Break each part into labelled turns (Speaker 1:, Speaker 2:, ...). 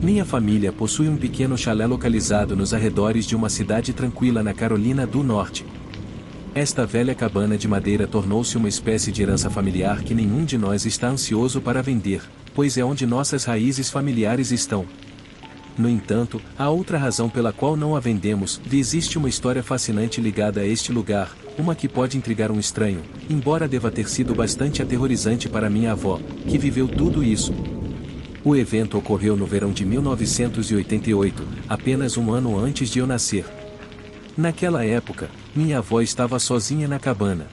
Speaker 1: Minha família possui um pequeno chalé localizado nos arredores de uma cidade tranquila na Carolina do Norte. Esta velha cabana de madeira tornou-se uma espécie de herança familiar que nenhum de nós está ansioso para vender, pois é onde nossas raízes familiares estão. No entanto, há outra razão pela qual não a vendemos, e existe uma história fascinante ligada a este lugar, uma que pode intrigar um estranho, embora deva ter sido bastante aterrorizante para minha avó, que viveu tudo isso. O evento ocorreu no verão de 1988, apenas um ano antes de eu nascer. Naquela época, minha avó estava sozinha na cabana.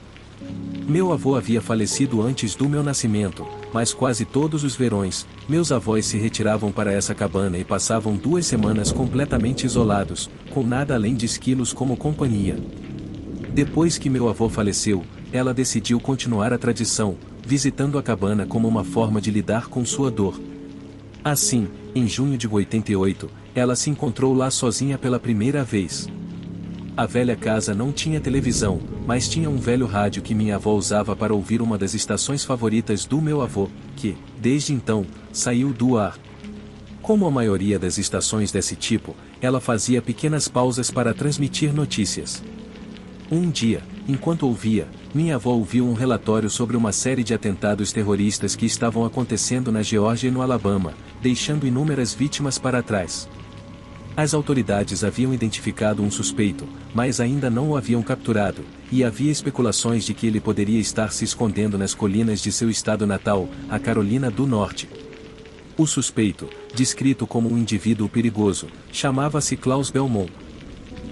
Speaker 1: Meu avô havia falecido antes do meu nascimento, mas quase todos os verões, meus avós se retiravam para essa cabana e passavam 2 semanas completamente isolados, com nada além de esquilos como companhia. Depois que meu avô faleceu, ela decidiu continuar a tradição, visitando a cabana como uma forma de lidar com sua dor. Assim, em junho de 88, ela se encontrou lá sozinha pela primeira vez. A velha casa não tinha televisão, mas tinha um velho rádio que minha avó usava para ouvir uma das estações favoritas do meu avô, que, desde então, saiu do ar. Como a maioria das estações desse tipo, ela fazia pequenas pausas para transmitir notícias. Um dia, enquanto ouvia, minha avó ouviu um relatório sobre uma série de atentados terroristas que estavam acontecendo na Geórgia e no Alabama, deixando inúmeras vítimas para trás. As autoridades haviam identificado um suspeito, mas ainda não o haviam capturado, e havia especulações de que ele poderia estar se escondendo nas colinas de seu estado natal, a Carolina do Norte. O suspeito, descrito como um indivíduo perigoso, chamava-se Klaus Belmont.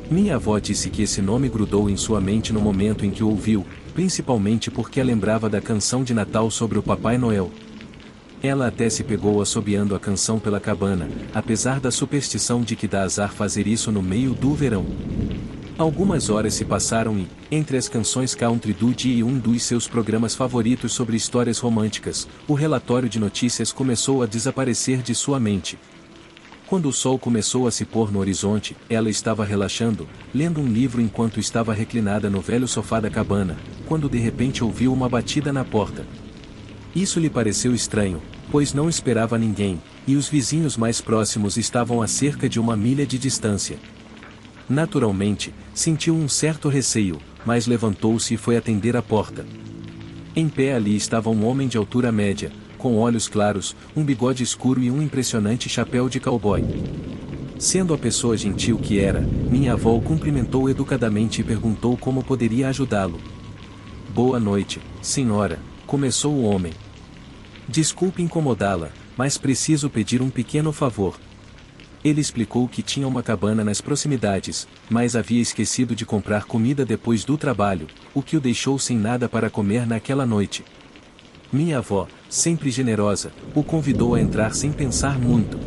Speaker 1: Minha avó disse que esse nome grudou em sua mente no momento em que o ouviu, principalmente porque a lembrava da canção de Natal sobre o Papai Noel. Ela até se pegou assobiando a canção pela cabana, apesar da superstição de que dá azar fazer isso no meio do verão. Algumas horas se passaram e, entre as canções country do dia e um dos seus programas favoritos sobre histórias românticas, o relatório de notícias começou a desaparecer de sua mente. Quando o sol começou a se pôr no horizonte, ela estava relaxando, lendo um livro enquanto estava reclinada no velho sofá da cabana, quando de repente ouviu uma batida na porta. Isso lhe pareceu estranho, pois não esperava ninguém, e os vizinhos mais próximos estavam a cerca de 1 milha de distância. Naturalmente, sentiu um certo receio, mas levantou-se e foi atender a porta. Em pé ali estava um homem de altura média, com olhos claros, um bigode escuro e um impressionante chapéu de cowboy. Sendo a pessoa gentil que era, minha avó o cumprimentou educadamente e perguntou como poderia ajudá-lo. "Boa noite, senhora", começou o homem. "Desculpe incomodá-la, mas preciso pedir um pequeno favor." Ele explicou que tinha uma cabana nas proximidades, mas havia esquecido de comprar comida depois do trabalho, o que o deixou sem nada para comer naquela noite. Minha avó, sempre generosa, o convidou a entrar sem pensar muito.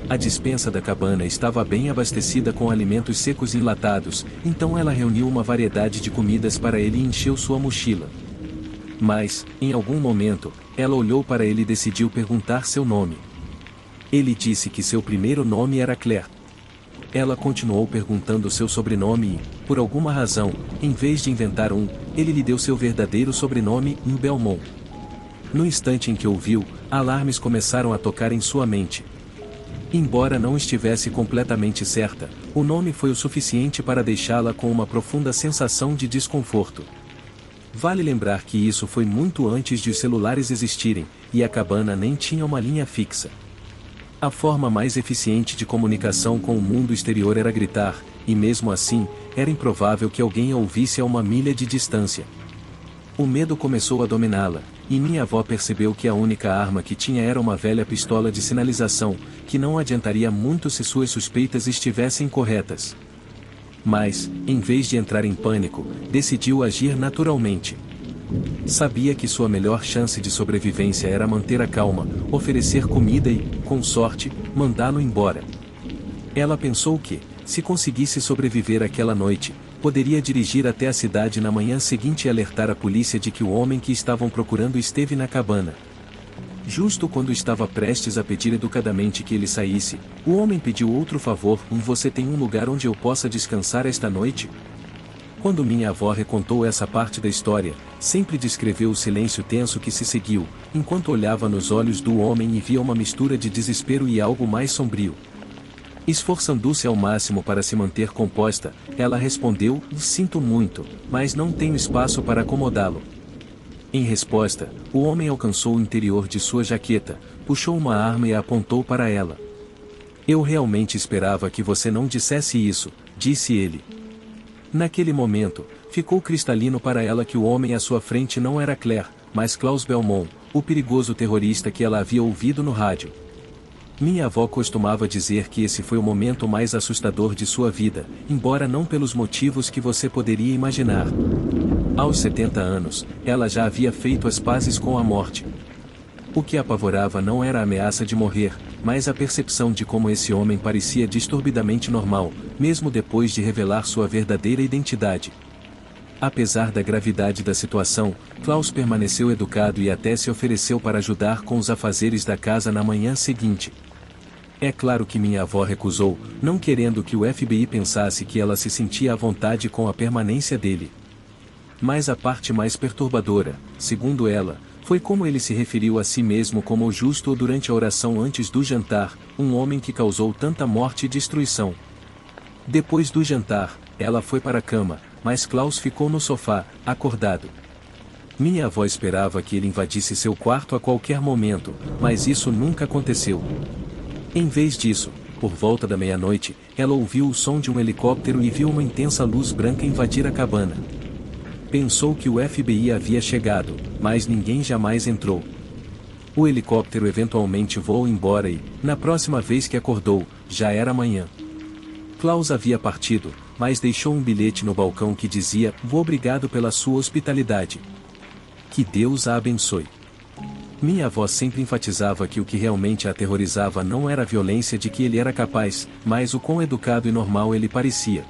Speaker 1: A despensa da cabana estava bem abastecida com alimentos secos e enlatados, então ela reuniu uma variedade de comidas para ele e encheu sua mochila. Mas, em algum momento, ela olhou para ele e decidiu perguntar seu nome. Ele disse que seu primeiro nome era Claire. Ela continuou perguntando seu sobrenome e, por alguma razão, em vez de inventar ele lhe deu seu verdadeiro sobrenome, Belmont. No instante em que ouviu, alarmes começaram a tocar em sua mente. Embora não estivesse completamente certa, o nome foi o suficiente para deixá-la com uma profunda sensação de desconforto. Vale lembrar que isso foi muito antes de os celulares existirem, e a cabana nem tinha uma linha fixa. A forma mais eficiente de comunicação com o mundo exterior era gritar, e mesmo assim, era improvável que alguém a ouvisse a 1 milha de distância. O medo começou a dominá-la, e minha avó percebeu que a única arma que tinha era uma velha pistola de sinalização, que não adiantaria muito se suas suspeitas estivessem corretas. Mas, em vez de entrar em pânico, decidiu agir naturalmente. Sabia que sua melhor chance de sobrevivência era manter a calma, oferecer comida e, com sorte, mandá-lo embora. Ela pensou que, se conseguisse sobreviver aquela noite, poderia dirigir até a cidade na manhã seguinte e alertar a polícia de que o homem que estavam procurando esteve na cabana. Justo quando estava prestes a pedir educadamente que ele saísse, o homem pediu outro favor: "Você tem um lugar onde eu possa descansar esta noite?" Quando minha avó recontou essa parte da história, Sempre descreveu o silêncio tenso que se seguiu, enquanto olhava nos olhos do homem e via uma mistura de desespero e algo mais sombrio. Esforçando-se ao máximo para se manter composta, ela respondeu: "Sinto muito, mas não tenho espaço para acomodá-lo." Em resposta, o homem alcançou o interior de sua jaqueta, puxou uma arma e a apontou para ela. "Eu realmente esperava que você não dissesse isso", disse ele. Naquele momento, ficou cristalino para ela que o homem à sua frente não era Claire, mas Klaus Belmont, o perigoso terrorista que ela havia ouvido no rádio. Minha avó costumava dizer que esse foi o momento mais assustador de sua vida, embora não pelos motivos que você poderia imaginar. Aos 70 anos, ela já havia feito as pazes com a morte. O que a apavorava não era a ameaça de morrer, mas a percepção de como esse homem parecia disturbidamente normal, mesmo depois de revelar sua verdadeira identidade. Apesar da gravidade da situação, Klaus permaneceu educado e até se ofereceu para ajudar com os afazeres da casa na manhã seguinte. É claro que minha avó recusou, não querendo que o FBI pensasse que ela se sentia à vontade com a permanência dele. Mas a parte mais perturbadora, segundo ela, foi como ele se referiu a si mesmo como o justo durante a oração antes do jantar, um homem que causou tanta morte e destruição. Depois do jantar, ela foi para a cama, mas Klaus ficou no sofá, acordado. Minha avó esperava que ele invadisse seu quarto a qualquer momento, mas isso nunca aconteceu. Em vez disso, por volta da meia-noite, ela ouviu o som de um helicóptero e viu uma intensa luz branca invadir a cabana. Pensou que o FBI havia chegado, mas ninguém jamais entrou. O helicóptero eventualmente voou embora e, na próxima vez que acordou, já era manhã. Klaus havia partido, mas deixou um bilhete no balcão que dizia: "Obrigado pela sua hospitalidade. Que Deus a abençoe." Minha avó sempre enfatizava que o que realmente a aterrorizava não era a violência de que ele era capaz, mas o quão educado e normal ele parecia.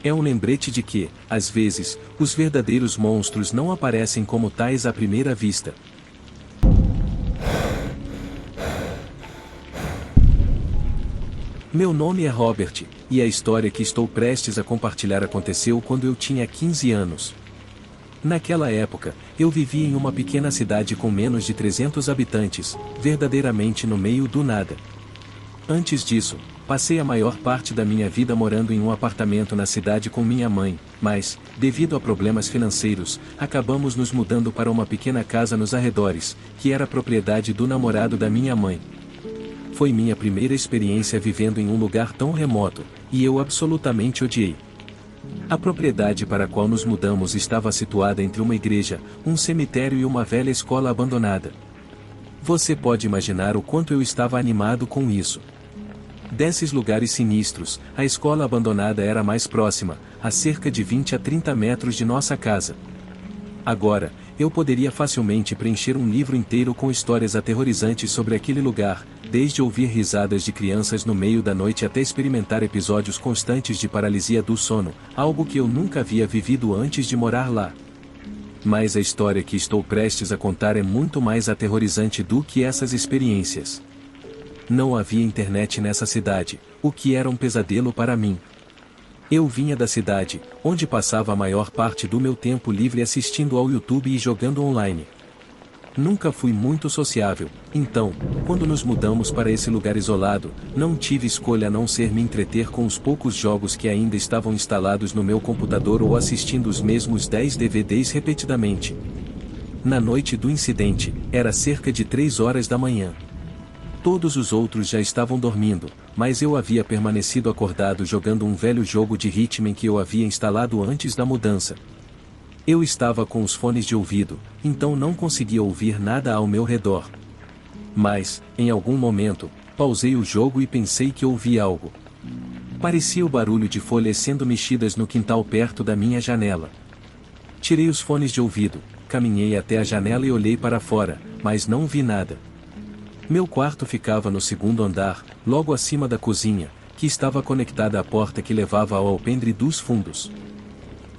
Speaker 1: É um lembrete de que, às vezes, os verdadeiros monstros não aparecem como tais à primeira vista. Meu nome é Robert, e a história que estou prestes a compartilhar aconteceu quando eu tinha 15 anos. Naquela época, eu vivia em uma pequena cidade com menos de 300 habitantes, verdadeiramente no meio do nada. Antes disso, passei a maior parte da minha vida morando em um apartamento na cidade com minha mãe, mas, devido a problemas financeiros, acabamos nos mudando para uma pequena casa nos arredores, que era propriedade do namorado da minha mãe. Foi minha primeira experiência vivendo em um lugar tão remoto, e eu absolutamente odiei. A propriedade para a qual nos mudamos estava situada entre uma igreja, um cemitério e uma velha escola abandonada. Você pode imaginar o quanto eu estava animado com isso. Desses lugares sinistros, a escola abandonada era mais próxima, a cerca de 20 a 30 metros de nossa casa. Agora, eu poderia facilmente preencher um livro inteiro com histórias aterrorizantes sobre aquele lugar, desde ouvir risadas de crianças no meio da noite até experimentar episódios constantes de paralisia do sono, algo que eu nunca havia vivido antes de morar lá. Mas a história que estou prestes a contar é muito mais aterrorizante do que essas experiências. Não havia internet nessa cidade, o que era um pesadelo para mim. Eu vinha da cidade, onde passava a maior parte do meu tempo livre assistindo ao YouTube e jogando online. Nunca fui muito sociável, então, quando nos mudamos para esse lugar isolado, não tive escolha a não ser me entreter com os poucos jogos que ainda estavam instalados no meu computador ou assistindo os mesmos 10 DVDs repetidamente. Na noite do incidente, era cerca de 3 horas da manhã. Todos os outros já estavam dormindo, mas eu havia permanecido acordado jogando um velho jogo de Hitman que eu havia instalado antes da mudança. Eu estava com os fones de ouvido, então não conseguia ouvir nada ao meu redor. Mas, em algum momento, pausei o jogo e pensei que ouvi algo. Parecia o barulho de folhas sendo mexidas no quintal perto da minha janela. Tirei os fones de ouvido, caminhei até a janela e olhei para fora, mas não vi nada. Meu quarto ficava no segundo andar, logo acima da cozinha, que estava conectada à porta que levava ao alpendre dos fundos.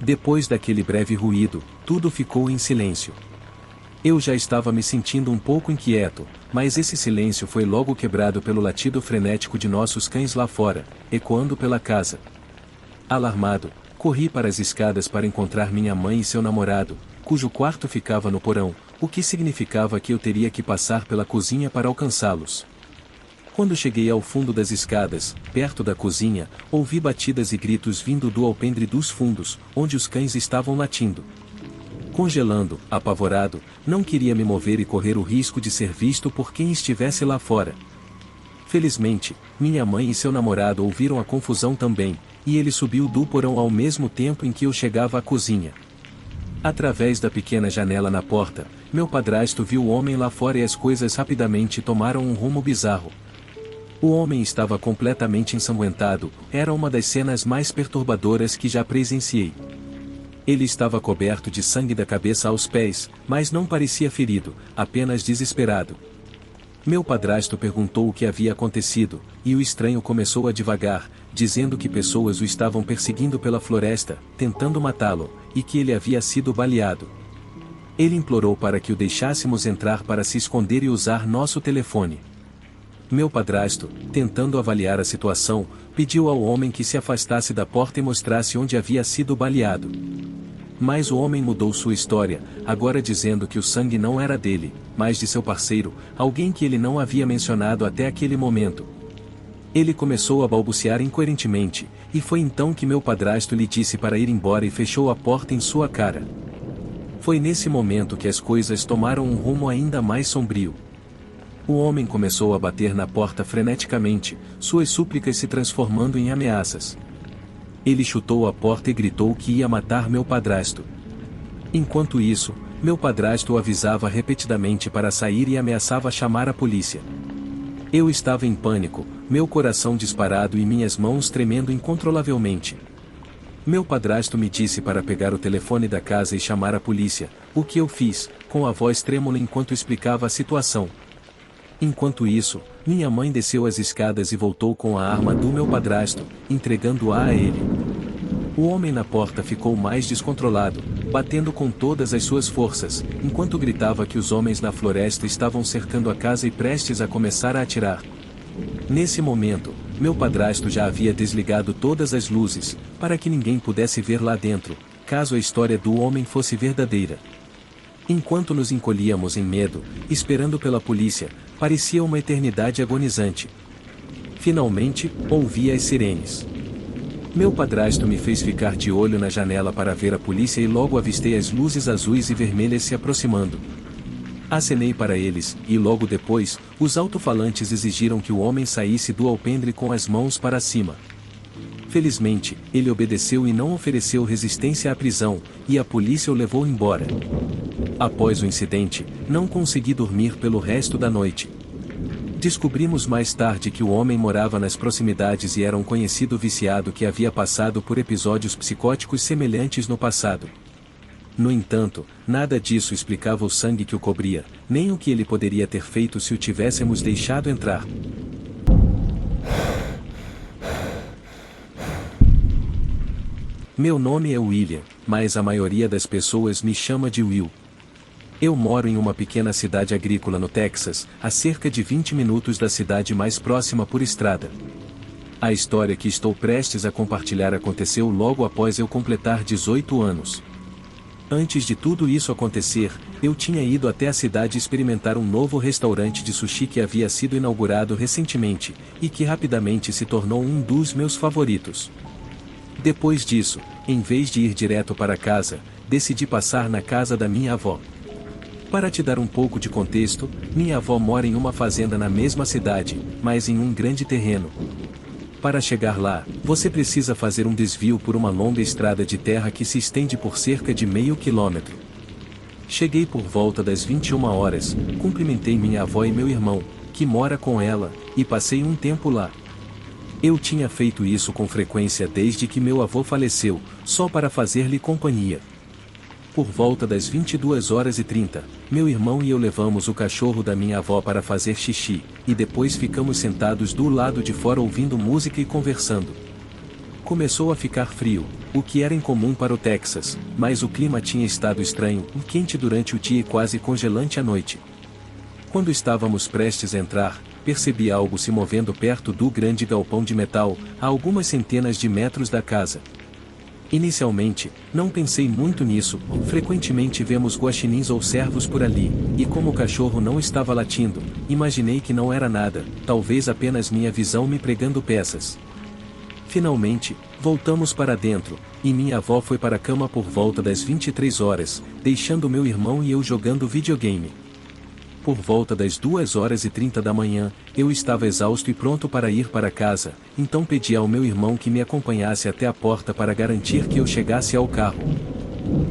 Speaker 1: Depois daquele breve ruído, tudo ficou em silêncio. Eu já estava me sentindo um pouco inquieto, mas esse silêncio foi logo quebrado pelo latido frenético de nossos cães lá fora, ecoando pela casa. Alarmado, corri para as escadas para encontrar minha mãe e seu namorado, cujo quarto ficava no porão, o que significava que eu teria que passar pela cozinha para alcançá-los. Quando cheguei ao fundo das escadas, perto da cozinha, ouvi batidas e gritos vindo do alpendre dos fundos, onde os cães estavam latindo. Congelando, apavorado, não queria me mover e correr o risco de ser visto por quem estivesse lá fora. Felizmente, minha mãe e seu namorado ouviram a confusão também, e ele subiu do porão ao mesmo tempo em que eu chegava à cozinha. Através da pequena janela na porta, meu padrasto viu o homem lá fora e as coisas rapidamente tomaram um rumo bizarro. O homem estava completamente ensanguentado, era uma das cenas mais perturbadoras que já presenciei. Ele estava coberto de sangue da cabeça aos pés, mas não parecia ferido, apenas desesperado. Meu padrasto perguntou o que havia acontecido, e o estranho começou a divagar, dizendo que pessoas o estavam perseguindo pela floresta, tentando matá-lo, e que ele havia sido baleado. Ele implorou para que o deixássemos entrar para se esconder e usar nosso telefone. Meu padrasto, tentando avaliar a situação, pediu ao homem que se afastasse da porta e mostrasse onde havia sido baleado. Mas o homem mudou sua história, agora dizendo que o sangue não era dele, mas de seu parceiro, alguém que ele não havia mencionado até aquele momento. Ele começou a balbuciar incoerentemente, e foi então que meu padrasto lhe disse para ir embora e fechou a porta em sua cara. Foi nesse momento que as coisas tomaram um rumo ainda mais sombrio. O homem começou a bater na porta freneticamente, suas súplicas se transformando em ameaças. Ele chutou a porta e gritou que ia matar meu padrasto. Enquanto isso, meu padrasto o avisava repetidamente para sair e ameaçava chamar a polícia. Eu estava em pânico, meu coração disparado e minhas mãos tremendo incontrolavelmente. Meu padrasto me disse para pegar o telefone da casa e chamar a polícia, o que eu fiz, com a voz trêmula enquanto explicava a situação. Enquanto isso, minha mãe desceu as escadas e voltou com a arma do meu padrasto, entregando-a a ele. O homem na porta ficou mais descontrolado, batendo com todas as suas forças, enquanto gritava que os homens na floresta estavam cercando a casa e prestes a começar a atirar. Nesse momento, meu padrasto já havia desligado todas as luzes, para que ninguém pudesse ver lá dentro, caso a história do homem fosse verdadeira. Enquanto nos encolhíamos em medo, esperando pela polícia, parecia uma eternidade agonizante. Finalmente, ouvi as sirenes. Meu padrasto me fez ficar de olho na janela para ver a polícia e logo avistei as luzes azuis e vermelhas se aproximando. Acenei para eles, e logo depois, os alto-falantes exigiram que o homem saísse do alpendre com as mãos para cima. Felizmente, ele obedeceu e não ofereceu resistência à prisão, e a polícia o levou embora. Após o incidente, não consegui dormir pelo resto da noite. Descobrimos mais tarde que o homem morava nas proximidades e era um conhecido viciado que havia passado por episódios psicóticos semelhantes no passado. No entanto, nada disso explicava o sangue que o cobria, nem o que ele poderia ter feito se o tivéssemos deixado entrar. Meu nome é William, mas a maioria das pessoas me chama de Will. Eu moro em uma pequena cidade agrícola no Texas, a cerca de 20 minutos da cidade mais próxima por estrada. A história que estou prestes a compartilhar aconteceu logo após eu completar 18 anos. Antes de tudo isso acontecer, eu tinha ido até a cidade experimentar um novo restaurante de sushi que havia sido inaugurado recentemente, e que rapidamente se tornou um dos meus favoritos. Depois disso, em vez de ir direto para casa, decidi passar na casa da minha avó. Para te dar um pouco de contexto, minha avó mora em uma fazenda na mesma cidade, mas em um grande terreno. Para chegar lá, você precisa fazer um desvio por uma longa estrada de terra que se estende por cerca de meio quilômetro. Cheguei por volta das 21 horas, cumprimentei minha avó e meu irmão, que mora com ela, e passei um tempo lá. Eu tinha feito isso com frequência desde que meu avô faleceu, só para fazer-lhe companhia. Por volta das 22h30, meu irmão e eu levamos o cachorro da minha avó para fazer xixi, e depois ficamos sentados do lado de fora ouvindo música e conversando. Começou a ficar frio, o que era incomum para o Texas, mas o clima tinha estado estranho, quente durante o dia e quase congelante à noite. Quando estávamos prestes a entrar, percebi algo se movendo perto do grande galpão de metal, a algumas centenas de metros da casa. Inicialmente, não pensei muito nisso, frequentemente vemos guaxinins ou cervos por ali, e como o cachorro não estava latindo, imaginei que não era nada, talvez apenas minha visão me pregando peças. Finalmente, voltamos para dentro, e minha avó foi para a cama por volta das 23 horas, deixando meu irmão e eu jogando videogame. Por volta das 2h30 da manhã, eu estava exausto e pronto para ir para casa, então pedi ao meu irmão que me acompanhasse até a porta para garantir que eu chegasse ao carro.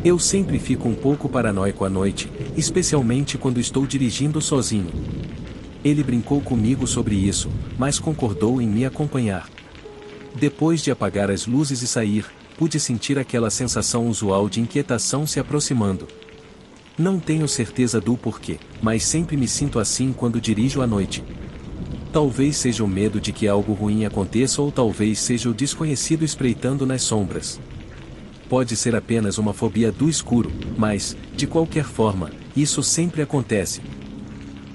Speaker 1: Eu sempre fico um pouco paranoico à noite, especialmente quando estou dirigindo sozinho. Ele brincou comigo sobre isso, mas concordou em me acompanhar. Depois de apagar as luzes e sair, pude sentir aquela sensação usual de inquietação se aproximando. Não tenho certeza do porquê, mas sempre me sinto assim quando dirijo à noite. Talvez seja o medo de que algo ruim aconteça ou talvez seja o desconhecido espreitando nas sombras. Pode ser apenas uma fobia do escuro, mas, de qualquer forma, isso sempre acontece.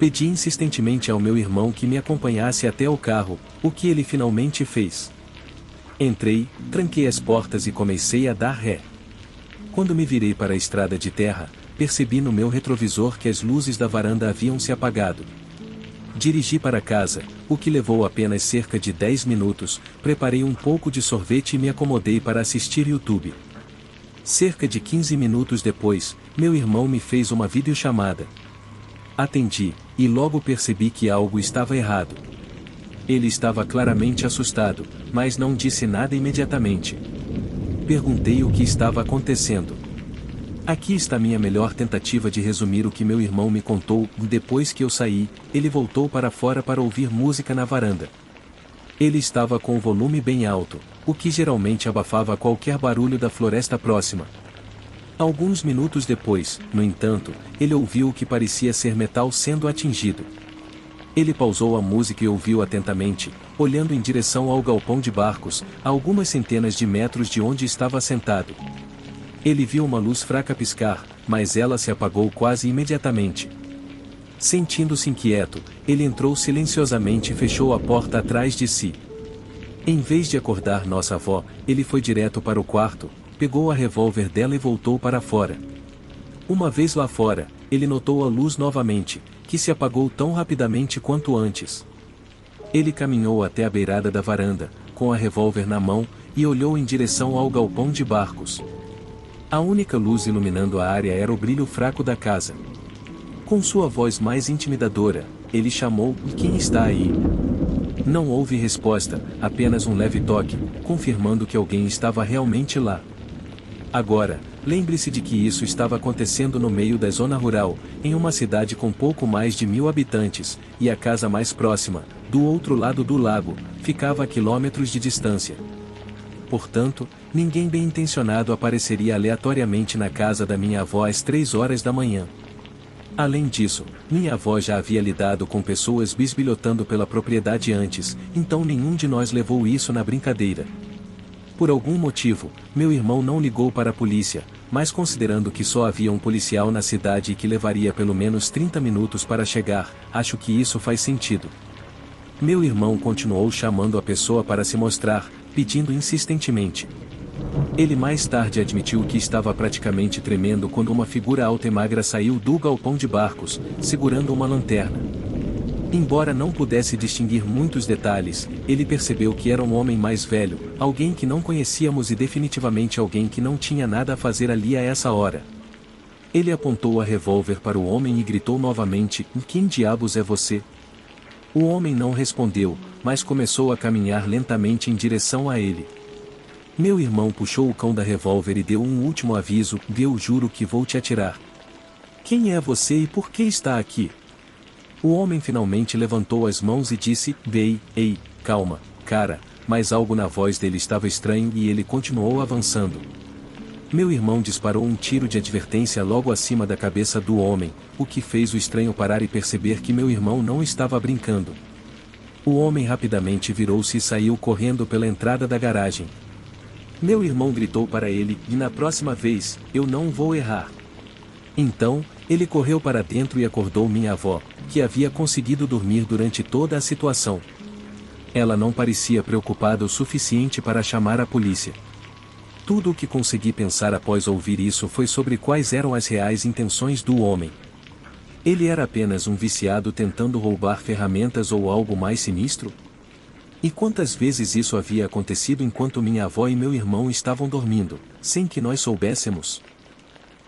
Speaker 1: Pedi insistentemente ao meu irmão que me acompanhasse até o carro, o que ele finalmente fez. Entrei, tranquei as portas e comecei a dar ré. Quando me virei para a estrada de terra, percebi no meu retrovisor que as luzes da varanda haviam se apagado. Dirigi para casa, o que levou apenas cerca de 10 minutos, preparei um pouco de sorvete e me acomodei para assistir YouTube. Cerca de 15 minutos depois, meu irmão me fez uma videochamada. Atendi, e logo percebi que algo estava errado. Ele estava claramente assustado, mas não disse nada imediatamente. Perguntei o que estava acontecendo. Aqui está minha melhor tentativa de resumir o que meu irmão me contou. Depois que eu saí, ele voltou para fora para ouvir música na varanda. Ele estava com o volume bem alto, o que geralmente abafava qualquer barulho da floresta próxima. Alguns minutos depois, no entanto, ele ouviu o que parecia ser metal sendo atingido. Ele pausou a música e ouviu atentamente, olhando em direção ao galpão de barcos, a algumas centenas de metros de onde estava sentado. Ele viu uma luz fraca piscar, mas ela se apagou quase imediatamente. Sentindo-se inquieto, ele entrou silenciosamente e fechou a porta atrás de si. Em vez de acordar nossa avó, ele foi direto para o quarto, pegou a revólver dela e voltou para fora. Uma vez lá fora, ele notou a luz novamente, que se apagou tão rapidamente quanto antes. Ele caminhou até a beirada da varanda, com a revólver na mão, e olhou em direção ao galpão de barcos. A única luz iluminando a área era o brilho fraco da casa. Com sua voz mais intimidadora, ele chamou: "Quem está aí?" Não houve resposta, apenas um leve toque, confirmando que alguém estava realmente lá. Agora, lembre-se de que isso estava acontecendo no meio da zona rural, em uma cidade com pouco mais de 1000 habitantes, e a casa mais próxima, do outro lado do lago, ficava a quilômetros de distância. Portanto, ninguém bem-intencionado apareceria aleatoriamente na casa da minha avó às 3 horas da manhã. Além disso, minha avó já havia lidado com pessoas bisbilhotando pela propriedade antes, então nenhum de nós levou isso na brincadeira. Por algum motivo, meu irmão não ligou para a polícia, mas considerando que só havia um policial na cidade e que levaria pelo menos 30 minutos para chegar, acho que isso faz sentido. Meu irmão continuou chamando a pessoa para se mostrar, pedindo insistentemente. Ele mais tarde admitiu que estava praticamente tremendo quando uma figura alta e magra saiu do galpão de barcos, segurando uma lanterna. Embora não pudesse distinguir muitos detalhes, ele percebeu que era um homem mais velho, alguém que não conhecíamos e definitivamente alguém que não tinha nada a fazer ali a essa hora. Ele apontou a revólver para o homem e gritou novamente: "Quem diabos é você?" O homem não respondeu, mas começou a caminhar lentamente em direção a ele. Meu irmão puxou o cão da revólver e deu um último aviso: "Eu juro que vou te atirar." "Quem é você e por que está aqui?" O homem finalmente levantou as mãos e disse: Ei, calma, cara", mas algo na voz dele estava estranho e ele continuou avançando. Meu irmão disparou um tiro de advertência logo acima da cabeça do homem, o que fez o estranho parar e perceber que meu irmão não estava brincando. O homem rapidamente virou-se e saiu correndo pela entrada da garagem. Meu irmão gritou para ele: "E na próxima vez, eu não vou errar." Então, ele correu para dentro e acordou minha avó, que havia conseguido dormir durante toda a situação. Ela não parecia preocupada o suficiente para chamar a polícia. Tudo o que consegui pensar após ouvir isso foi sobre quais eram as reais intenções do homem. Ele era apenas um viciado tentando roubar ferramentas ou algo mais sinistro? E quantas vezes isso havia acontecido enquanto minha avó e meu irmão estavam dormindo, sem que nós soubéssemos?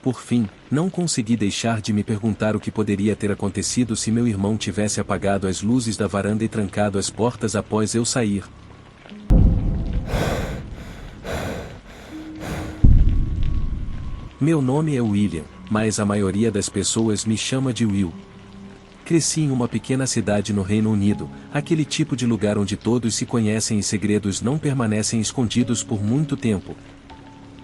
Speaker 1: Por fim, não consegui deixar de me perguntar o que poderia ter acontecido se meu irmão tivesse apagado as luzes da varanda e trancado as portas após eu sair. Meu nome é William, mas a maioria das pessoas me chama de Will. Cresci em uma pequena cidade no Reino Unido, aquele tipo de lugar onde todos se conhecem e segredos não permanecem escondidos por muito tempo.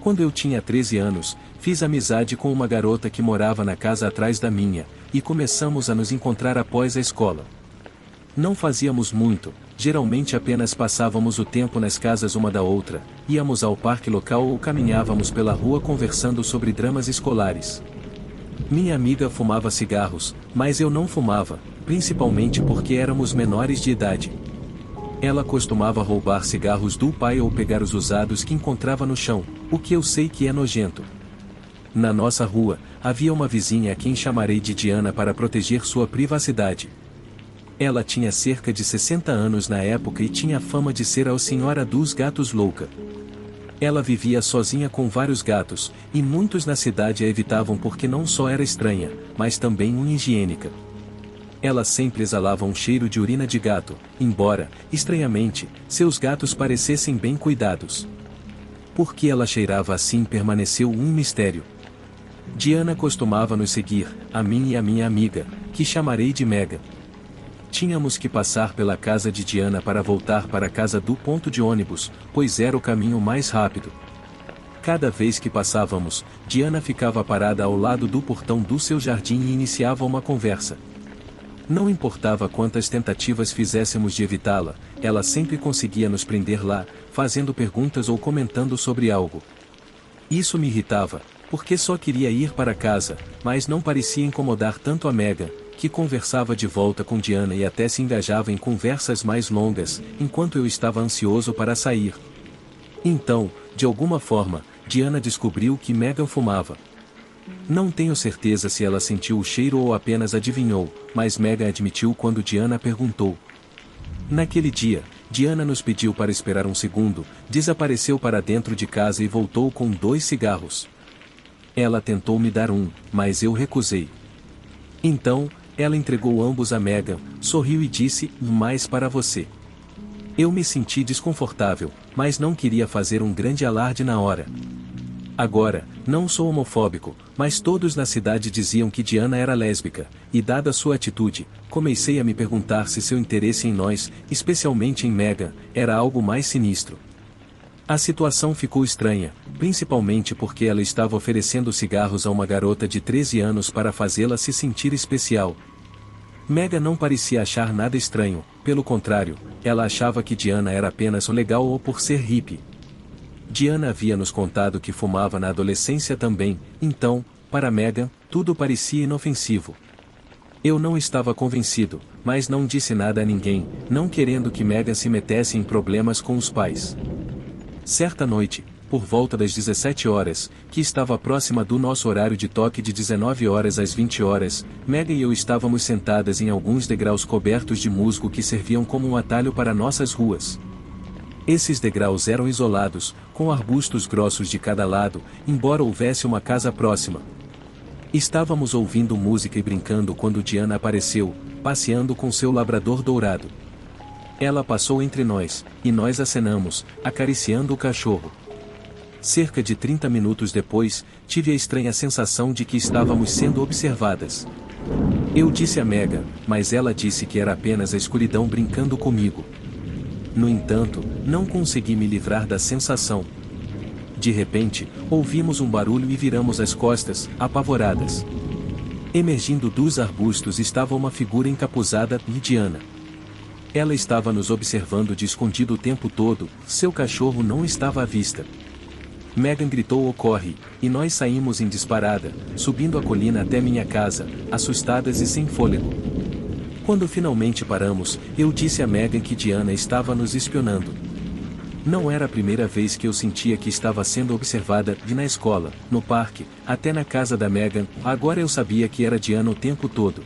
Speaker 1: Quando eu tinha 13 anos, fiz amizade com uma garota que morava na casa atrás da minha, e começamos a nos encontrar após a escola. Não fazíamos muito, geralmente apenas passávamos o tempo nas casas uma da outra, íamos ao parque local ou caminhávamos pela rua conversando sobre dramas escolares. Minha amiga fumava cigarros, mas eu não fumava, principalmente porque éramos menores de idade. Ela costumava roubar cigarros do pai ou pegar os usados que encontrava no chão, o que eu sei que é nojento. Na nossa rua, havia uma vizinha a quem chamarei de Diana para proteger sua privacidade. Ela tinha cerca de 60 anos na época e tinha fama de ser a senhora dos gatos louca. Ela vivia sozinha com vários gatos, e muitos na cidade a evitavam porque não só era estranha, mas também unhigiênica. Ela sempre exalava um cheiro de urina de gato, embora, estranhamente, seus gatos parecessem bem cuidados. Por que ela cheirava assim permaneceu um mistério. Diana costumava nos seguir, a mim e a minha amiga, que chamarei de Mega. Tínhamos que passar pela casa de Diana para voltar para a casa do ponto de ônibus, pois era o caminho mais rápido. Cada vez que passávamos, Diana ficava parada ao lado do portão do seu jardim e iniciava uma conversa. Não importava quantas tentativas fizéssemos de evitá-la, ela sempre conseguia nos prender lá, fazendo perguntas ou comentando sobre algo. Isso me irritava, porque só queria ir para casa, mas não parecia incomodar tanto a Mega, que conversava de volta com Diana e até se engajava em conversas mais longas, enquanto eu estava ansioso para sair. Então, de alguma forma, Diana descobriu que Megan fumava. Não tenho certeza se ela sentiu o cheiro ou apenas adivinhou, mas Megan admitiu quando Diana perguntou. Naquele dia, Diana nos pediu para esperar um segundo, desapareceu para dentro de casa e voltou com 2 cigarros. Ela tentou me dar um, mas eu recusei. Então, ela entregou ambos a Megan, sorriu e disse, mais para você. Eu me senti desconfortável, mas não queria fazer um grande alarde na hora. Agora, não sou homofóbico, mas todos na cidade diziam que Diana era lésbica, e dada sua atitude, comecei a me perguntar se seu interesse em nós, especialmente em Megan, era algo mais sinistro. A situação ficou estranha, principalmente porque ela estava oferecendo cigarros a uma garota de 13 anos para fazê-la se sentir especial. Megan não parecia achar nada estranho, pelo contrário, ela achava que Diana era apenas legal ou por ser hippie. Diana havia nos contado que fumava na adolescência também, então, para Megan, tudo parecia inofensivo. Eu não estava convencido, mas não disse nada a ninguém, não querendo que Megan se metesse em problemas com os pais. Certa noite, por volta das 17 horas, que estava próxima do nosso horário de toque de 19 horas às 20 horas, Megan e eu estávamos sentadas em alguns degraus cobertos de musgo que serviam como um atalho para nossas ruas. Esses degraus eram isolados, com arbustos grossos de cada lado, embora houvesse uma casa próxima. Estávamos ouvindo música e brincando quando Diana apareceu, passeando com seu labrador dourado. Ela passou entre nós, e nós acenamos, acariciando o cachorro. Cerca de 30 minutos depois, tive a estranha sensação de que estávamos sendo observadas. Eu disse a Megan, mas ela disse que era apenas a escuridão brincando comigo. No entanto, não consegui me livrar da sensação. De repente, ouvimos um barulho e viramos as costas, apavoradas. Emergindo dos arbustos estava uma figura encapuzada, Diana. Ela estava nos observando de escondido o tempo todo, seu cachorro não estava à vista. Megan gritou "Corre", e nós saímos em disparada, subindo a colina até minha casa, assustadas e sem fôlego. Quando finalmente paramos, eu disse a Megan que Diana estava nos espionando. Não era a primeira vez que eu sentia que estava sendo observada, de na escola, no parque, até na casa da Megan, agora eu sabia que era Diana o tempo todo.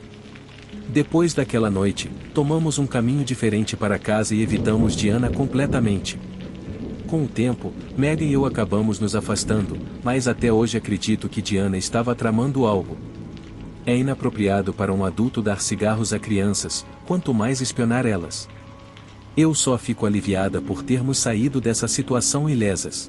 Speaker 1: Depois daquela noite, tomamos um caminho diferente para casa e evitamos Diana completamente. Com o tempo, Megan e eu acabamos nos afastando, mas até hoje acredito que Diana estava tramando algo. É inapropriado para um adulto dar cigarros a crianças, quanto mais espionar elas. Eu só fico aliviada por termos saído dessa situação ilesas.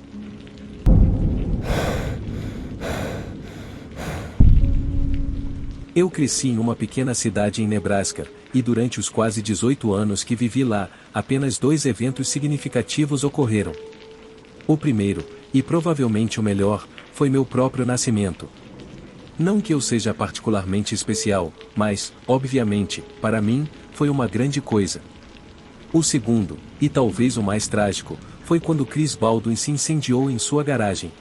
Speaker 1: Eu cresci em uma pequena cidade em Nebraska, e durante os quase 18 anos que vivi lá, apenas 2 eventos significativos ocorreram. O primeiro, e provavelmente o melhor, foi meu próprio nascimento. Não que eu seja particularmente especial, mas, obviamente, para mim, foi uma grande coisa. O segundo, e talvez o mais trágico, foi quando Chris Baldwin se incendiou em sua garagem.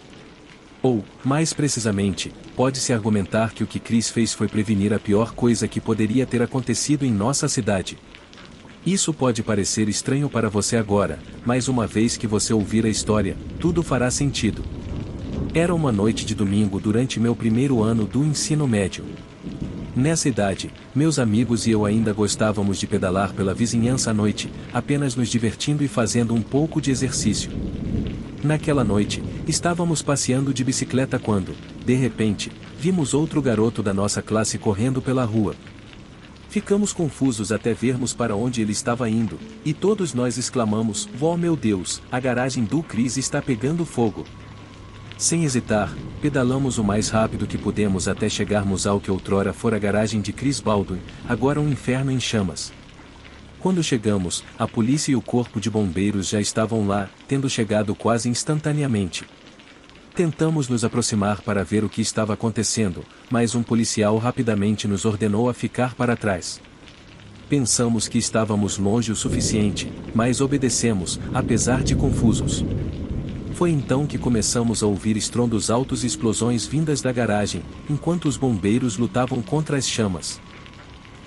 Speaker 1: Ou, mais precisamente, pode-se argumentar que o que Chris fez foi prevenir a pior coisa que poderia ter acontecido em nossa cidade. Isso pode parecer estranho para você agora, mas uma vez que você ouvir a história, tudo fará sentido. Era uma noite de domingo durante meu primeiro ano do ensino médio. Nessa idade, meus amigos e eu ainda gostávamos de pedalar pela vizinhança à noite, apenas nos divertindo e fazendo um pouco de exercício. Naquela noite, estávamos passeando de bicicleta quando, de repente, vimos outro garoto da nossa classe correndo pela rua. Ficamos confusos até vermos para onde ele estava indo, e todos nós exclamamos: "Oh meu Deus, a garagem do Chris está pegando fogo!" Sem hesitar, pedalamos o mais rápido que pudemos até chegarmos ao que outrora fora a garagem de Chris Baldwin, agora um inferno em chamas. Quando chegamos, a polícia e o corpo de bombeiros já estavam lá, tendo chegado quase instantaneamente. Tentamos nos aproximar para ver o que estava acontecendo, mas um policial rapidamente nos ordenou a ficar para trás. Pensamos que estávamos longe o suficiente, mas obedecemos, apesar de confusos. Foi então que começamos a ouvir estrondos altos e explosões vindas da garagem, enquanto os bombeiros lutavam contra as chamas.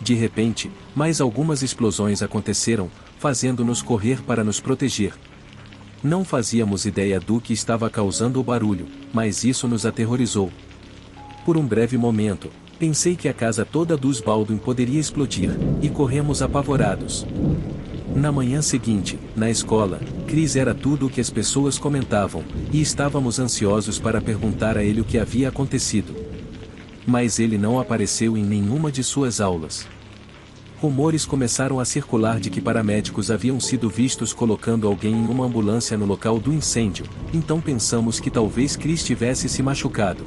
Speaker 1: De repente, mais algumas explosões aconteceram, fazendo-nos correr para nos proteger. Não fazíamos ideia do que estava causando o barulho, mas isso nos aterrorizou. Por um breve momento, pensei que a casa toda dos Baldwin poderia explodir, e corremos apavorados. Na manhã seguinte, na escola, Chris era tudo o que as pessoas comentavam, e estávamos ansiosos para perguntar a ele o que havia acontecido. Mas ele não apareceu em nenhuma de suas aulas. Rumores começaram a circular de que paramédicos haviam sido vistos colocando alguém em uma ambulância no local do incêndio, então pensamos que talvez Chris tivesse se machucado.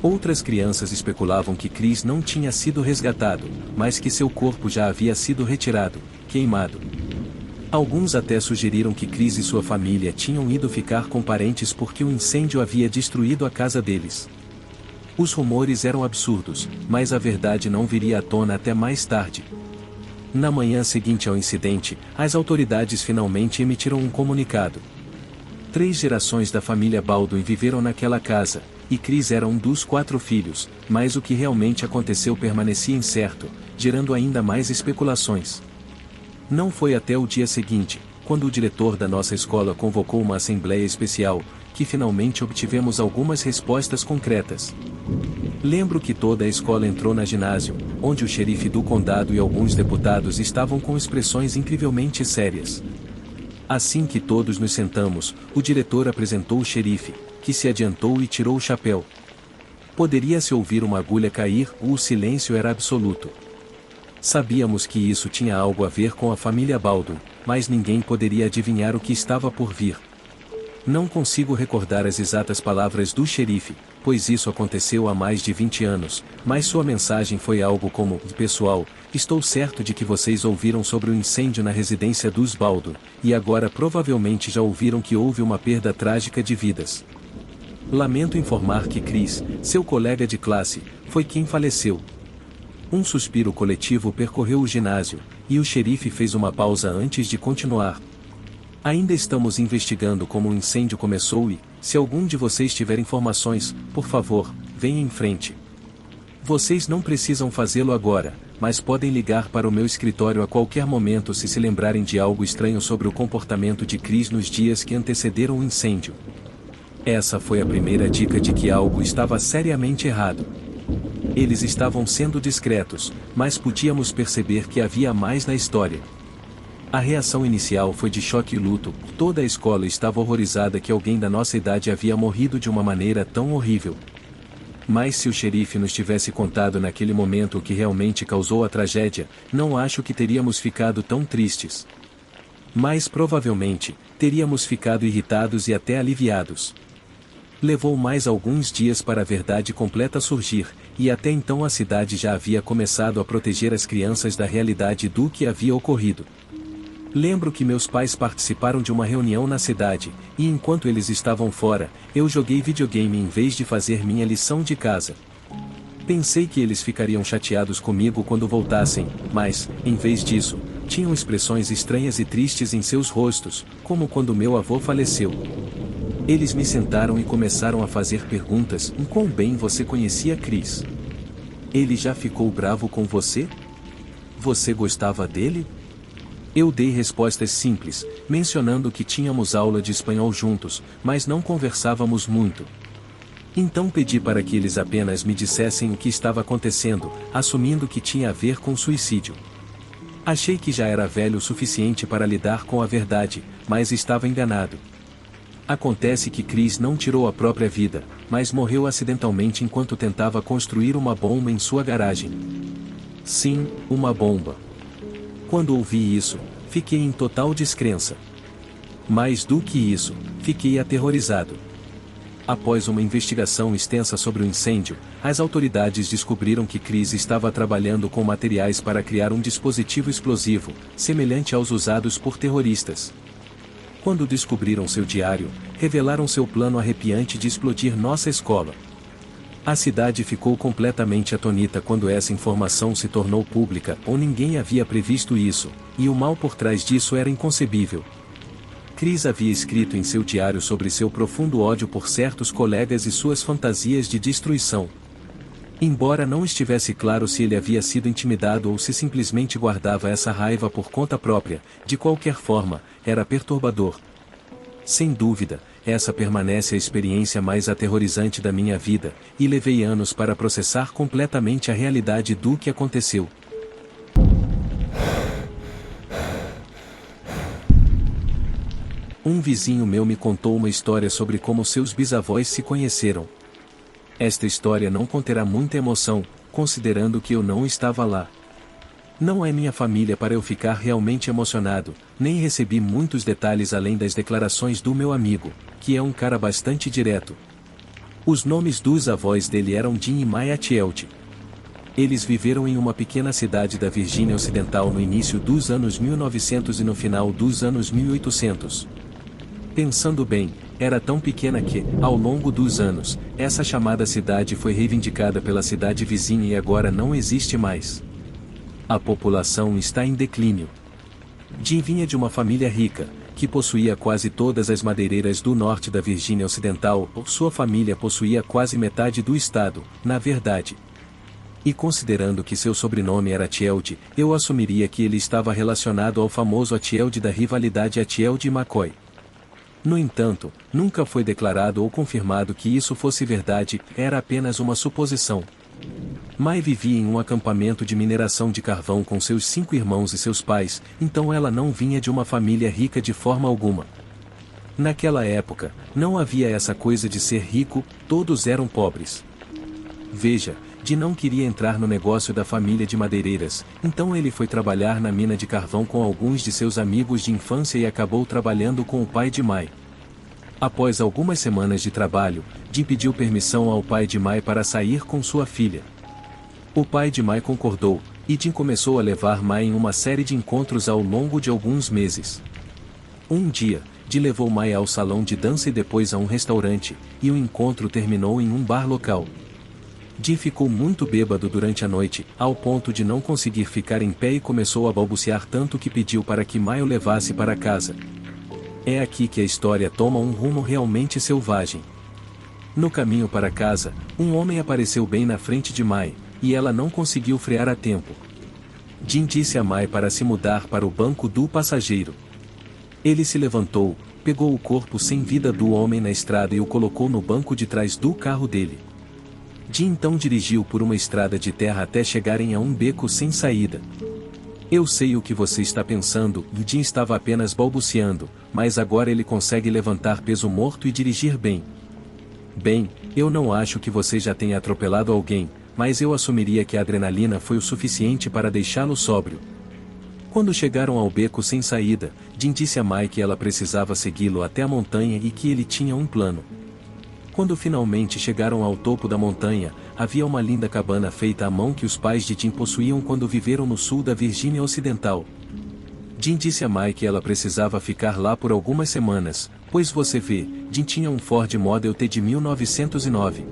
Speaker 1: Outras crianças especulavam que Chris não tinha sido resgatado, mas que seu corpo já havia sido retirado, queimado. Alguns até sugeriram que Chris e sua família tinham ido ficar com parentes porque o incêndio havia destruído a casa deles. Os rumores eram absurdos, mas a verdade não viria à tona até mais tarde. Na manhã seguinte ao incidente, as autoridades finalmente emitiram um comunicado. 3 gerações da família Baldwin viveram naquela casa, e Chris era um dos 4 filhos, mas o que realmente aconteceu permanecia incerto, gerando ainda mais especulações. Não foi até o dia seguinte, quando o diretor da nossa escola convocou uma assembleia especial, que finalmente obtivemos algumas respostas concretas. Lembro que toda a escola entrou na ginásio, onde o xerife do condado e alguns deputados estavam com expressões incrivelmente sérias. Assim que todos nos sentamos, o diretor apresentou o xerife, que se adiantou e tirou o chapéu. Poderia-se ouvir uma agulha cair, o silêncio era absoluto. Sabíamos que isso tinha algo a ver com a família Baldwin, mas ninguém poderia adivinhar o que estava por vir. Não consigo recordar as exatas palavras do xerife, pois isso aconteceu há mais de 20 anos, mas sua mensagem foi algo como: "Pessoal, estou certo de que vocês ouviram sobre o incêndio na residência dos Baldwin, e agora provavelmente já ouviram que houve uma perda trágica de vidas. Lamento informar que Chris, seu colega de classe, foi quem faleceu." Um suspiro coletivo percorreu o ginásio, e o xerife fez uma pausa antes de continuar. "Ainda estamos investigando como o incêndio começou e, se algum de vocês tiver informações, por favor, venha em frente. Vocês não precisam fazê-lo agora, mas podem ligar para o meu escritório a qualquer momento se lembrarem de algo estranho sobre o comportamento de Chris nos dias que antecederam o incêndio. Essa foi a primeira dica de que algo estava seriamente errado. Eles estavam sendo discretos, mas podíamos perceber que havia mais na história. A reação inicial foi de choque e luto, toda a escola estava horrorizada que alguém da nossa idade havia morrido de uma maneira tão horrível. Mas se o xerife nos tivesse contado naquele momento o que realmente causou a tragédia, não acho que teríamos ficado tão tristes. Mas provavelmente, teríamos ficado irritados e até aliviados. Levou mais alguns dias para a verdade completa surgir, e até então a cidade já havia começado a proteger as crianças da realidade do que havia ocorrido. Lembro que meus pais participaram de uma reunião na cidade, e enquanto eles estavam fora, eu joguei videogame em vez de fazer minha lição de casa. Pensei que eles ficariam chateados comigo quando voltassem, mas, em vez disso, tinham expressões estranhas e tristes em seus rostos, como quando meu avô faleceu. Eles me sentaram e começaram a fazer perguntas: em quão bem você conhecia Chris? Ele já ficou bravo com você? Você gostava dele? Eu dei respostas simples, mencionando que tínhamos aula de espanhol juntos, mas não conversávamos muito. Então pedi para que eles apenas me dissessem o que estava acontecendo, assumindo que tinha a ver com suicídio. Achei que já era velho o suficiente para lidar com a verdade, mas estava enganado. Acontece que Chris não tirou a própria vida, mas morreu acidentalmente enquanto tentava construir uma bomba em sua garagem. Sim, uma bomba. Quando ouvi isso, fiquei em total descrença. Mais do que isso, fiquei aterrorizado. Após uma investigação extensa sobre o incêndio, as autoridades descobriram que Chris estava trabalhando com materiais para criar um dispositivo explosivo, semelhante aos usados por terroristas. Quando descobriram seu diário, revelaram seu plano arrepiante de explodir nossa escola. A cidade ficou completamente atônita quando essa informação se tornou pública, ou ninguém havia previsto isso, e o mal por trás disso era inconcebível. Chris havia escrito em seu diário sobre seu profundo ódio por certos colegas e suas fantasias de destruição. Embora não estivesse claro se ele havia sido intimidado ou se simplesmente guardava essa raiva por conta própria, de qualquer forma, era perturbador. Sem dúvida, essa permanece a experiência mais aterrorizante da minha vida, e levei anos para processar completamente a realidade do que aconteceu. Um vizinho meu me contou uma história sobre como seus bisavós se conheceram. Esta história não conterá muita emoção, considerando que eu não estava lá. Não é minha família para eu ficar realmente emocionado, nem recebi muitos detalhes além das declarações do meu amigo, que é um cara bastante direto. Os nomes dos avós dele eram Jim e Maya Tielt. Eles viveram em uma pequena cidade da Virgínia Ocidental no início dos anos 1900 e no final dos anos 1800. Pensando bem, era tão pequena que, ao longo dos anos, essa chamada cidade foi reivindicada pela cidade vizinha e agora não existe mais. A população está em declínio. Jim vinha de uma família rica, que possuía quase todas as madeireiras do norte da Virgínia Ocidental, sua família possuía quase metade do estado, na verdade. E considerando que seu sobrenome era Tield, eu assumiria que ele estava relacionado ao famoso Atielde da rivalidade Atielde e McCoy. No entanto, nunca foi declarado ou confirmado que isso fosse verdade, era apenas uma suposição. Mai vivia em um acampamento de mineração de carvão com seus 5 irmãos e seus pais, então ela não vinha de uma família rica de forma alguma. Naquela época, não havia essa coisa de ser rico, todos eram pobres. Veja, Di não queria entrar no negócio da família de madeireiras, então ele foi trabalhar na mina de carvão com alguns de seus amigos de infância e acabou trabalhando com o pai de Mai. Após algumas semanas de trabalho, Di pediu permissão ao pai de Mai para sair com sua filha. O pai de Mai concordou, e Jim começou a levar Mai em uma série de encontros ao longo de alguns meses. Um dia, Jim levou Mai ao salão de dança e depois a um restaurante, e o encontro terminou em um bar local. Jim ficou muito bêbado durante a noite, ao ponto de não conseguir ficar em pé e começou a balbuciar tanto que pediu para que Mai o levasse para casa. É aqui que a história toma um rumo realmente selvagem. No caminho para casa, um homem apareceu bem na frente de Mai, e ela não conseguiu frear a tempo. Jim disse a Mai para se mudar para o banco do passageiro. Ele se levantou, pegou o corpo sem vida do homem na estrada e o colocou no banco de trás do carro dele. Jim então dirigiu por uma estrada de terra até chegarem a um beco sem saída. Eu sei o que você está pensando, e Jim estava apenas balbuciando, mas agora ele consegue levantar peso morto e dirigir bem. Bem, eu não acho que você já tenha atropelado alguém, mas eu assumiria que a adrenalina foi o suficiente para deixá-lo sóbrio. Quando chegaram ao beco sem saída, Jim disse a Mai que ela precisava segui-lo até a montanha e que ele tinha um plano. Quando finalmente chegaram ao topo da montanha, havia uma linda cabana feita à mão que os pais de Jim possuíam quando viveram no sul da Virgínia Ocidental. Jim disse a Mai que ela precisava ficar lá por algumas semanas, pois você vê, Jim tinha um Ford Model T de 1909.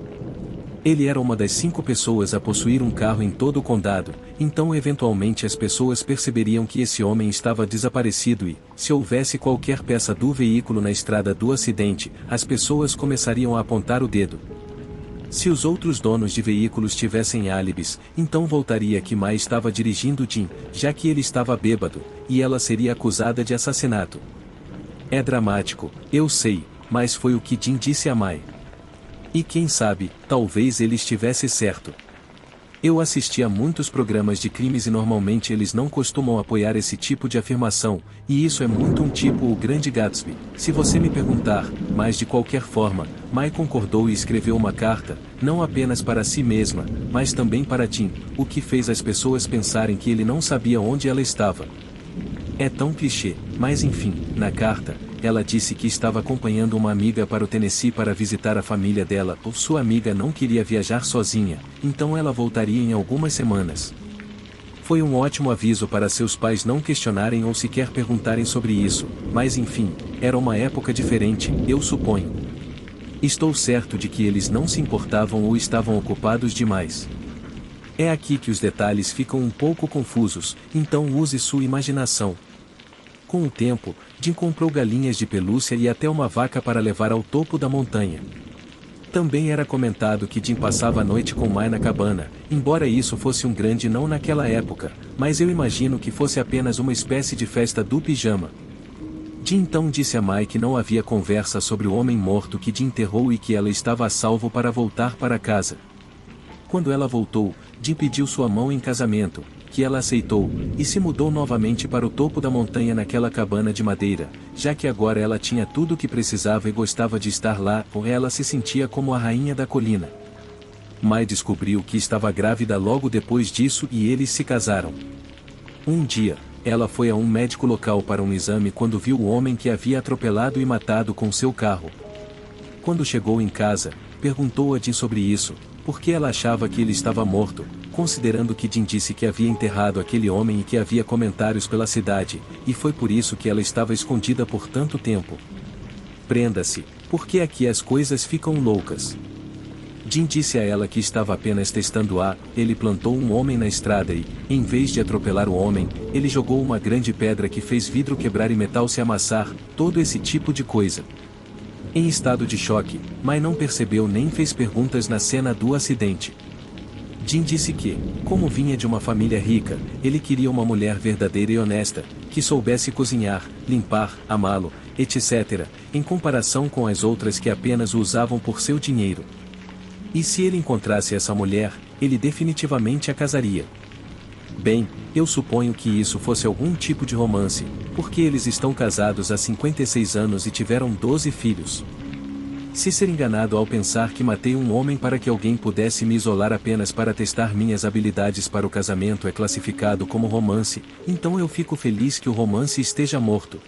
Speaker 1: Ele era uma das 5 pessoas a possuir um carro em todo o condado, então eventualmente as pessoas perceberiam que esse homem estava desaparecido e, se houvesse qualquer peça do veículo na estrada do acidente, as pessoas começariam a apontar o dedo. Se os outros donos de veículos tivessem álibis, então voltaria que Mai estava dirigindo Jim, já que ele estava bêbado, e ela seria acusada de assassinato. É dramático, eu sei, mas foi o que Jim disse a Mai. E quem sabe, talvez ele estivesse certo. Eu assisti a muitos programas de crimes e normalmente eles não costumam apoiar esse tipo de afirmação, e isso é muito um tipo o Grande Gatsby, se você me perguntar, mas de qualquer forma, Mai concordou e escreveu uma carta, não apenas para si mesma, mas também para Jim, o que fez as pessoas pensarem que ele não sabia onde ela estava. É tão clichê, mas enfim, na carta, ela disse que estava acompanhando uma amiga para o Tennessee para visitar a família dela, ou sua amiga não queria viajar sozinha, então ela voltaria em algumas semanas. Foi um ótimo aviso para seus pais não questionarem ou sequer perguntarem sobre isso, mas enfim, era uma época diferente, eu suponho. Estou certo de que eles não se importavam ou estavam ocupados demais. É aqui que os detalhes ficam um pouco confusos, então use sua imaginação. Com o tempo, Jim comprou galinhas de pelúcia e até uma vaca para levar ao topo da montanha. Também era comentado que Jim passava a noite com Mai na cabana, embora isso fosse um grande não naquela época, mas eu imagino que fosse apenas uma espécie de festa do pijama. Jim então disse a Mai que não havia conversa sobre o homem morto que Jim enterrou e que ela estava a salvo para voltar para casa. Quando ela voltou, Jim pediu sua mão em casamento, que ela aceitou, e se mudou novamente para o topo da montanha naquela cabana de madeira, já que agora ela tinha tudo o que precisava e gostava de estar lá, ou ela se sentia como a rainha da colina. Mai descobriu que estava grávida logo depois disso e eles se casaram. Um dia, ela foi a um médico local para um exame quando viu o homem que havia atropelado e matado com seu carro. Quando chegou em casa, perguntou a Jim sobre isso, porque ela achava que ele estava morto, considerando que Jim disse que havia enterrado aquele homem e que havia comentários pela cidade, e foi por isso que ela estava escondida por tanto tempo. Prenda-se, porque aqui as coisas ficam loucas. Jim disse a ela que estava apenas testando ele plantou um homem na estrada e, em vez de atropelar o homem, ele jogou uma grande pedra que fez vidro quebrar e metal se amassar, todo esse tipo de coisa. Em estado de choque, Mai não percebeu nem fez perguntas na cena do acidente. Jim disse que, como vinha de uma família rica, ele queria uma mulher verdadeira e honesta, que soubesse cozinhar, limpar, amá-lo, etc., em comparação com as outras que apenas o usavam por seu dinheiro. E se ele encontrasse essa mulher, ele definitivamente a casaria. Bem, eu suponho que isso fosse algum tipo de romance, porque eles estão casados há 56 anos e tiveram 12 filhos. Se ser enganado ao pensar que matei um homem para que alguém pudesse me isolar apenas para testar minhas habilidades para o casamento é classificado como romance, então eu fico feliz que o romance esteja morto.